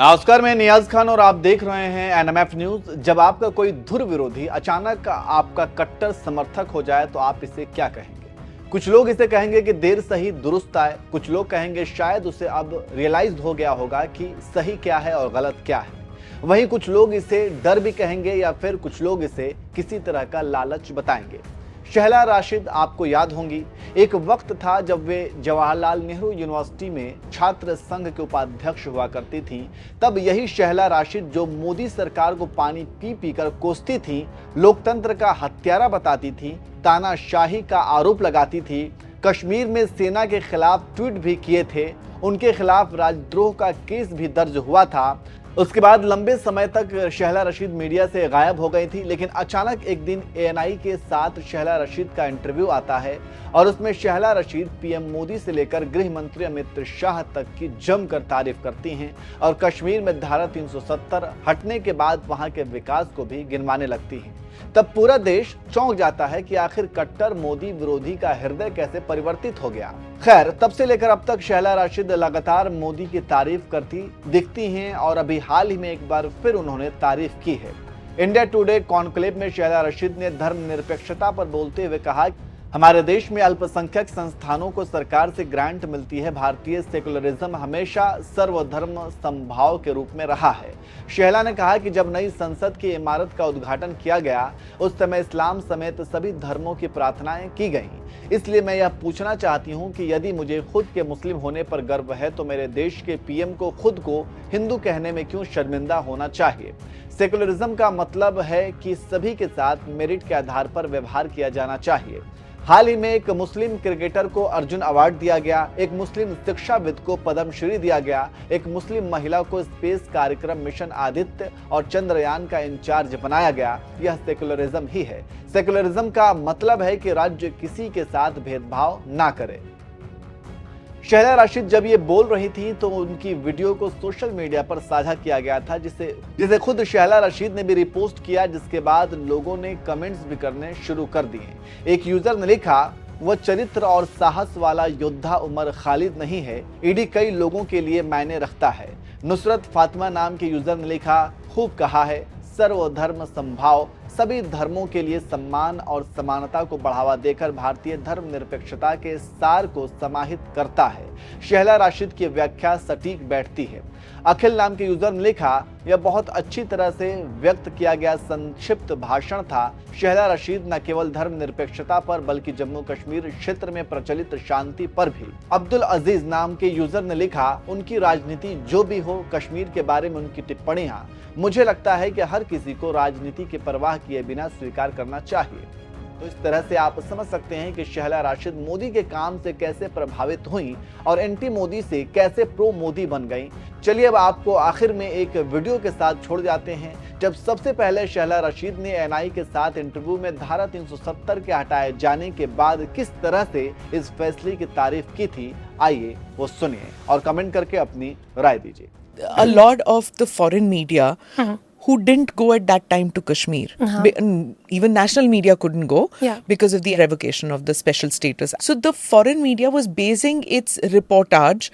नमस्कार, मैं नियाज खान और आप देख रहे हैं एनएमएफ न्यूज। जब आपका कोई धुर विरोधी अचानक आपका कट्टर समर्थक हो जाए तो आप इसे क्या कहेंगे? कुछ लोग इसे कहेंगे कि देर सही दुरुस्त आए, कुछ लोग कहेंगे शायद उसे अब रियलाइज हो गया होगा कि सही क्या है और गलत क्या है। वहीं कुछ लोग इसे डर भी कहेंगे या फिर कुछ लोग इसे किसी तरह का लालच बताएंगे। शहला राशिद आपको याद होंगी, एक वक्त था जब वे जवाहरलाल नेहरू यूनिवर्सिटी में छात्र संघ के उपाध्यक्ष हुआ करती थी। तब यही शहला राशिद जो मोदी सरकार को पानी पी पी कर कोसती थी, लोकतंत्र का हत्यारा बताती थी, तानाशाही का आरोप लगाती थी, कश्मीर में सेना के खिलाफ ट्वीट भी किए थे, उनके खिलाफ राजद्रोह का केस भी दर्ज हुआ था। उसके बाद लंबे समय तक शहला रशीद मीडिया से गायब हो गई थी, लेकिन अचानक एक दिन एएनआई के साथ शहला रशीद का इंटरव्यू आता है और उसमें शहला रशीद पीएम मोदी से लेकर गृह मंत्री अमित शाह तक की जमकर तारीफ करती हैं और कश्मीर में धारा 370 हटने के बाद वहां के विकास को भी गिनवाने लगती हैं। तब पूरा देश चौंक जाता है कि आखिर कट्टर मोदी विरोधी का हृदय कैसे परिवर्तित हो गया। खैर, तब से लेकर अब तक शहला राशिद लगातार मोदी की तारीफ करती दिखती हैं और अभी हाल ही में एक बार फिर उन्होंने तारीफ की है। इंडिया टुडे कॉन्क्लेव में शहला रशीद ने धर्मनिरपेक्षता पर बोलते हुए कहा, हमारे देश में अल्पसंख्यक संस्थानों को सरकार से ग्रांट मिलती है। भारतीय सेकुलरिज्म हमेशा सर्वधर्म समभाव के रूप में रहा है। शहला ने कहा कि जब नई संसद की इमारत का उद्घाटन किया गया उस समय इस्लाम समेत सभी धर्मों की प्रार्थनाएं की गईं। इसलिए मैं यह पूछना चाहती हूं कि यदि मुझे खुद के मुस्लिम होने पर गर्व है तो मेरे देश के पीएम को खुद को हिंदू कहने में क्यों शर्मिंदा होना चाहिए? सेकुलरिज्म का मतलब है कि सभी के साथ मेरिट के आधार पर व्यवहार किया जाना चाहिए। हाल ही में एक मुस्लिम क्रिकेटर को अर्जुन अवार्ड दिया गया, एक मुस्लिम शिक्षाविद को पद्मश्री दिया गया, एक मुस्लिम महिला को स्पेस कार्यक्रम मिशन आदित्य और चंद्रयान का इंचार्ज बनाया गया। यह सेकुलरिज्म ही है। सेकुलरिज्म का मतलब है कि राज्य किसी के साथ भेदभाव ना करे। शहला राशिद जब ये बोल रही थी तो उनकी वीडियो को सोशल मीडिया पर साझा किया गया था, जिसे खुद शहला रशीद ने भी रिपोस्ट किया, जिसके बाद लोगों ने कमेंट्स भी करने शुरू कर दिए। एक यूजर ने लिखा, वह चरित्र और साहस वाला योद्धा उमर खालिद नहीं है, ईडी कई लोगों के लिए मायने रखता है। नुसरत फातिमा नाम के यूजर ने लिखा, खूब कहा है, सर्वधर्म समभाव, सभी धर्मों के लिए सम्मान और समानता को बढ़ावा देकर भारतीय धर्मनिरपेक्षता के सार को समाहित करता है। शहला राशिद की व्याख्या सटीक बैठती है। अखिल नाम के यूजर ने लिखा, यह बहुत अच्छी तरह से व्यक्त किया गया संक्षिप्त भाषण था। शहला रशीद न केवल धर्मनिरपेक्षता पर बल्कि जम्मू कश्मीर क्षेत्र में प्रचलित शांति पर भी। अब्दुल अजीज नाम के यूजर ने लिखा, उनकी राजनीति जो भी हो, कश्मीर के बारे में उनकी टिप्पणियां मुझे लगता है कि हर किसी को राजनीति की परवाह किए बिना स्वीकार करना चाहिए। तो इस तरह से आप समझ सकते हैं कि शहला राशिद मोदी के काम से कैसे प्रभावित हुई और एंटी मोदी से कैसे प्रो मोदी बन गई। चलिए अब आपको आखिर में एक वीडियो के साथ छोड़ जाते हैं, जब सबसे पहले शहला रशीद ने एएनआई के साथ इंटरव्यू में धारा 370 के हटाए जाने के बाद किस तरह से इस फैसले की तारीफ की थी। आइए वो सुनिए और कमेंट करके अपनी राय दीजिए। A lot of the foreign media who didn't go at that time to Kashmir. Even national media couldn't go because of the revocation of the special status. So the foreign media was basing its reportage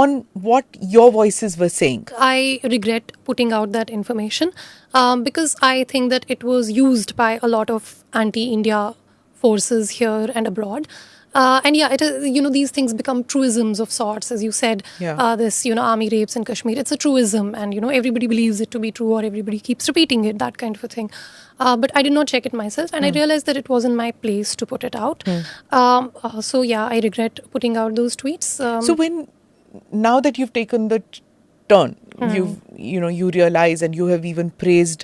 on what your voices were saying. I regret putting out that information because I think that it was used by a lot of anti-India forces here and abroad. And yeah, it is, these things become truisms of sorts, as you said. This, army rapes in Kashmir, it's a truism, and everybody believes it to be true, or everybody keeps repeating it, that kind of a thing. But I did not check it myself, and I realized that it wasn't my place to put it out. So yeah, I regret putting out those tweets. So now that you've taken the turn, you realize, and you have even praised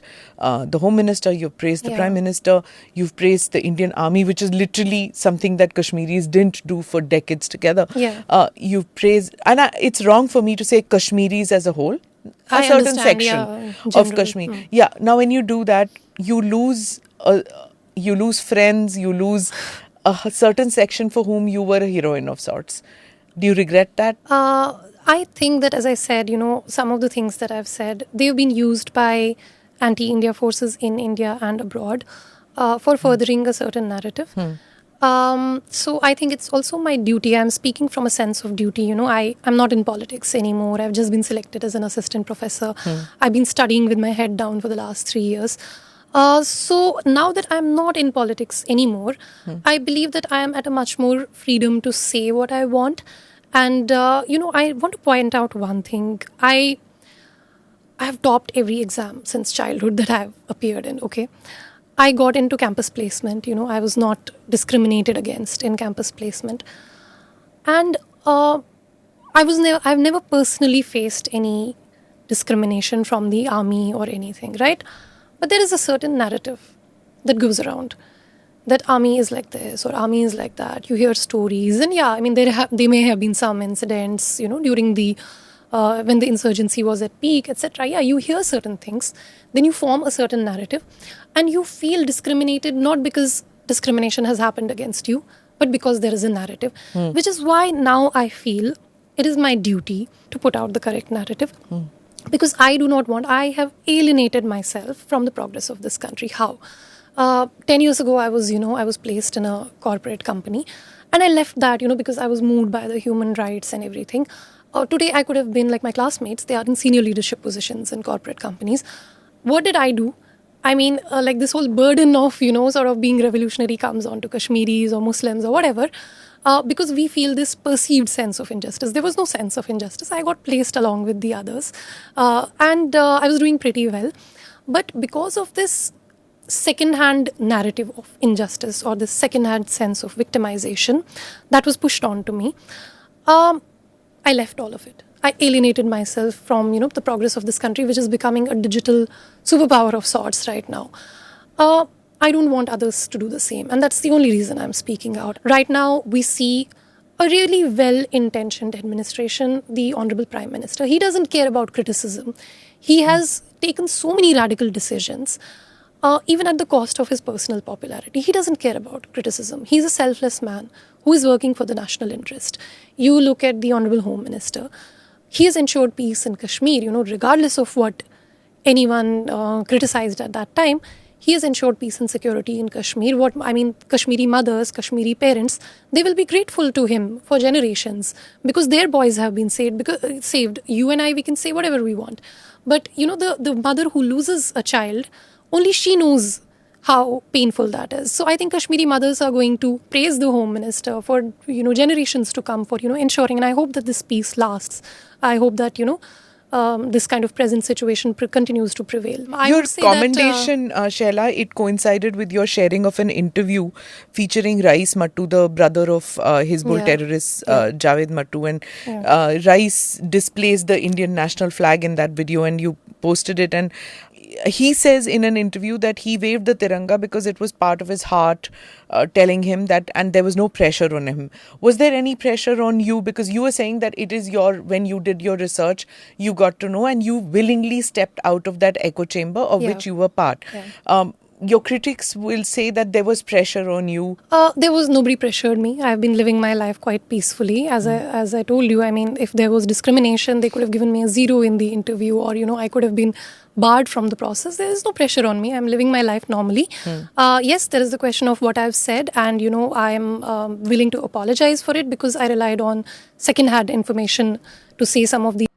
the Home Minister, you've praised the Prime Minister, you've praised the Indian Army, which is literally something that Kashmiris didn't do for decades together. You've praised, and it's wrong for me to say Kashmiris as a whole, a certain section of Kashmir. Now when you do that, you lose friends, you lose a certain section for whom you were a heroine of sorts. Do you regret that? I think that, as I said, some of the things that I've said, they've been used by anti-India forces in India and abroad for furthering a certain narrative. So I think it's also my duty. I'm speaking from a sense of duty. I'm not in politics anymore. I've just been selected as an assistant professor. I've been studying with my head down for the last 3 years. So now that I'm not in politics anymore, I believe that I am at a much more freedom to say what I want. And, I want to point out one thing. I've topped every exam since childhood that I've appeared in, okay? I got into campus placement, I was not discriminated against in campus placement. And I've never personally faced any discrimination from the army or anything, right? But there is a certain narrative that goes around that army is like this or army is like that. You hear stories, and yeah, I mean, there may have been some incidents, during the when the insurgency was at peak, etc. Yeah, you hear certain things, then you form a certain narrative, and you feel discriminated not because discrimination has happened against you, but because there is a narrative, which is why now I feel it is my duty to put out the correct narrative. Because I have alienated myself from the progress of this country. How? 10 years ago, I was placed in a corporate company, and I left that, because I was moved by the human rights and everything. Today, I could have been like my classmates. They are in senior leadership positions in corporate companies. What did I do? I mean, like this whole burden of, sort of being revolutionary comes on to Kashmiris or Muslims or whatever. Because we feel this perceived sense of injustice. There was no sense of injustice. I got placed along with the others. And I was doing pretty well. But because of this second-hand narrative of injustice or this second-hand sense of victimization that was pushed on to me, I left all of it. I alienated myself from, the progress of this country, which is becoming a digital superpower of sorts right now. I don't want others to do the same. And that's the only reason I'm speaking out. Right now, we see a really well-intentioned administration, the Honorable Prime Minister. He doesn't care about criticism. He has taken so many radical decisions, even at the cost of his personal popularity. He doesn't care about criticism. He's a selfless man who is working for the national interest. You look at the Honorable Home Minister. He has ensured peace in Kashmir, regardless of what anyone criticized at that time. He has ensured peace and security in Kashmir. Kashmiri mothers, Kashmiri parents, they will be grateful to him for generations because their boys have been saved. You and I, we can say whatever we want. But, the mother who loses a child, only she knows how painful that is. So I think Kashmiri mothers are going to praise the Home Minister for, generations to come for, ensuring. And I hope that this peace lasts. I hope that, this kind of present situation continues to prevail. Your commendation, Shehla, it coincided with your sharing of an interview featuring Rais Mattu, the brother of Hizbul terrorist Javed Mattu. And Rais displays the Indian national flag in that video, and you posted it. And he says in an interview that he waved the Tiranga because it was part of his heart, telling him that, and there was no pressure on him. Was there any pressure on you? Because you were saying that it is when you did your research, you got to know and you willingly stepped out of that echo chamber of which you were part. Your critics will say that there was pressure on you. Nobody pressured me. I've been living my life quite peacefully. As I told you, I mean, if there was discrimination, they could have given me a 0 in the interview, or, I could have been barred from the process. There is no pressure on me. I'm living my life normally. Yes, there is the question of what I've said, and, I am willing to apologize for it because I relied on second-hand information to say some of the